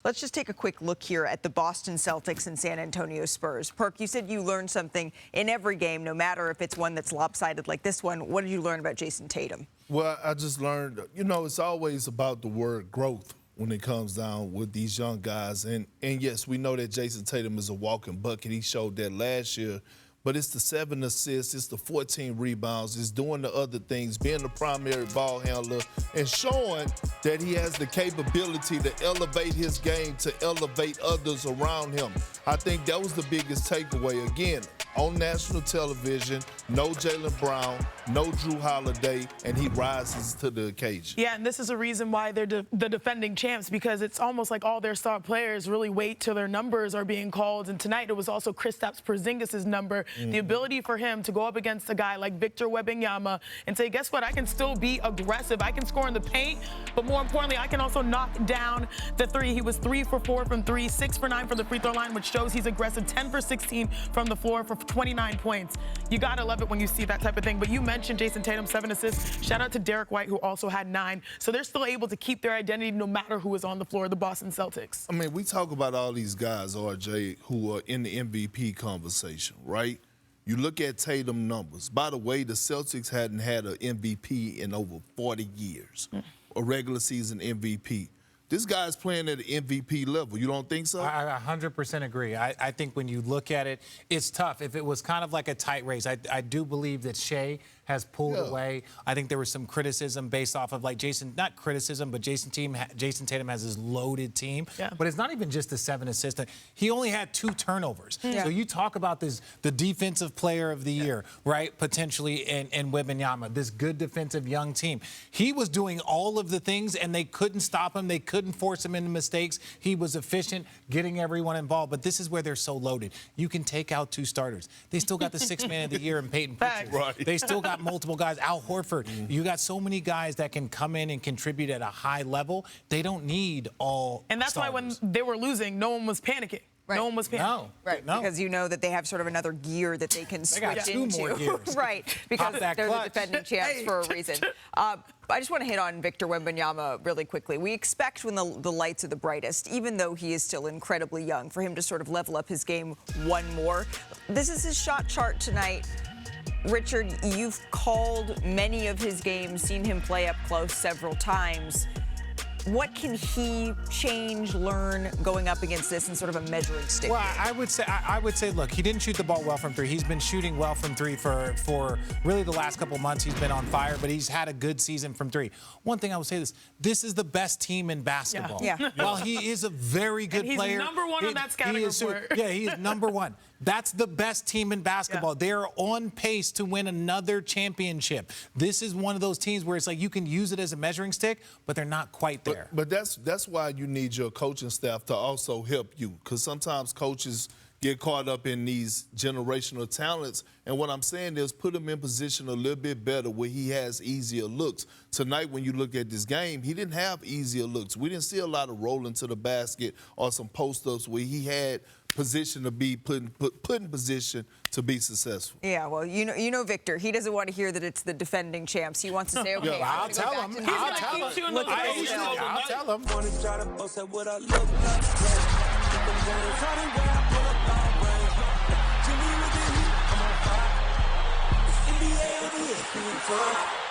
Let's just take a quick look here at the Boston Celtics and San Antonio Spurs. Perk, you said you learned something in every game, no matter if it's one that's lopsided like this one. What did you learn about Jason Tatum? Well, I just learned, it's always about the word growth when it comes down with these young guys. And yes, we know that Jason Tatum is a walking bucket. He showed that last year. But it's the 7 assists, it's the 14 rebounds, it's doing the other things, being the primary ball handler, and showing that he has the capability to elevate his game, to elevate others around him. I think that was the biggest takeaway. Again, on national television, no Jaylen Brown, no Drew Holiday, and he rises to the occasion. Yeah, and this is a reason why they're the defending champs, because it's almost like all their star players really wait till their numbers are being called. And tonight it was also Kristaps Porzingis' number. The ability for him to go up against a guy like Victor Wembanyama and say, guess what, I can still be aggressive. I can score in the paint, but more importantly, I can also knock down the three. He was 3 for 4 from 3, 6 for 9 from the free throw line, which shows he's aggressive, 10 for 16 from the floor for 29 points. You got to love it when you see that type of thing. But you mentioned Jason Tatum, 7 assists. Shout out to Derek White, who also had 9. So they're still able to keep their identity no matter who is on the floor, the Boston Celtics. I mean, we talk about all these guys, RJ, who are in the MVP conversation, right? You look at Tatum numbers. By the way, the Celtics hadn't had an MVP in over 40 years, a regular season MVP. This guy's playing at an MVP level. You don't think so? I 100% agree. I think when you look at it, it's tough. If it was kind of like a tight race, I do believe that Shea has pulled away. I think there was some criticism based off of not criticism, but Jason Tatum has his loaded team. Yeah. But it's not even just the 7 assists. He only had 2 turnovers. Yeah. So you talk about the defensive player of the year, right, potentially, in Wembanyama, this good defensive young team. He was doing all of the things, and they couldn't stop him. They couldn't force him into mistakes. He was efficient, getting everyone involved. But this is where they're so loaded. You can take out 2 starters. They still got the 6th man of the year in Peyton Pritchard. Right. They still got multiple guys. Al Horford. You got so many guys that can come in and contribute at a high level. They don't need all And that's starters. why when they were losing, no one was panicking. Right. No one was panicking. No. Right, No. because you know that they have sort of another gear that they can switch got 2 into. more gears. Right, because Pop that they're clutch. the defending champs for a reason. I just want to hit on Victor Wembanyama really quickly. We expect when the lights are the brightest, even though he is still incredibly young, for him to sort of level up his game one more. This is his shot chart tonight. Richard, you've called many of his games, seen him play up close several times. What can he change, learn going up against this in sort of a measuring stick? Well, I would say, look, he didn't shoot the ball well from 3. He's been shooting well from 3 for really the last couple months. He's been on fire, but he's had a good season from 3. One thing I would say this is the best team in basketball. Yeah. While he is a very good player. He's number 1 on that scouting report. Yeah, he is number 1. That's the best team in basketball. Yeah. They're on pace to win another championship. This is one of those teams where it's like you can use it as a measuring stick, but they're not quite there. But that's why you need your coaching staff to also help you, because sometimes coaches get caught up in these generational talents. And what I'm saying is put him in position a little bit better where he has easier looks. Tonight, when you look at this game, he didn't have easier looks. We didn't see a lot of rolling to the basket or some post-ups where he had position to be put in position to be successul. Yeah, well, you know Victor, he doesn't want to hear that it's the defending champs. He wants to say, okay, I'll tell him. I'll tell him. NBA